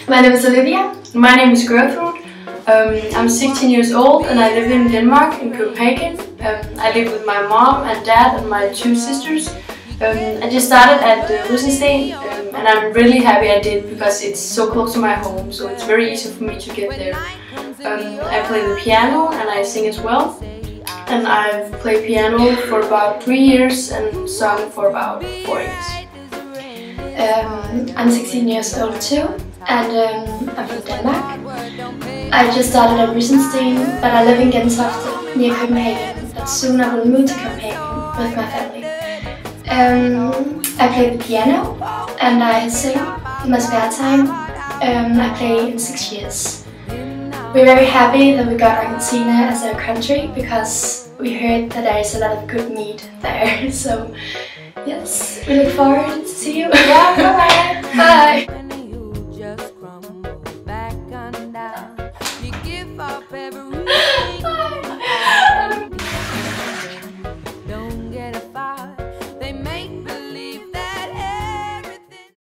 My name is Olivia. My name is Gertrude. I'm 16 years old and I live in Denmark, in Copenhagen. I live with my mom and dad and my 2 sisters. I just started at Rysensten and I'm really happy I did because it's so close to my home, so it's very easy for me to get there. I play the piano and I sing as well. And I've played piano for about 3 years and sung for about 4 years. I'm 16 years old too, and I'm from Denmark. I just started at Rysensten, but I live in Gentofte, near Copenhagen, but soon I will move to Copenhagen with my family. I play the piano and I sing in my spare time. I play in 6 years. We're very happy that we got Argentina as our country because we heard that there is a lot of good meat there. So yes, we look forward to see you.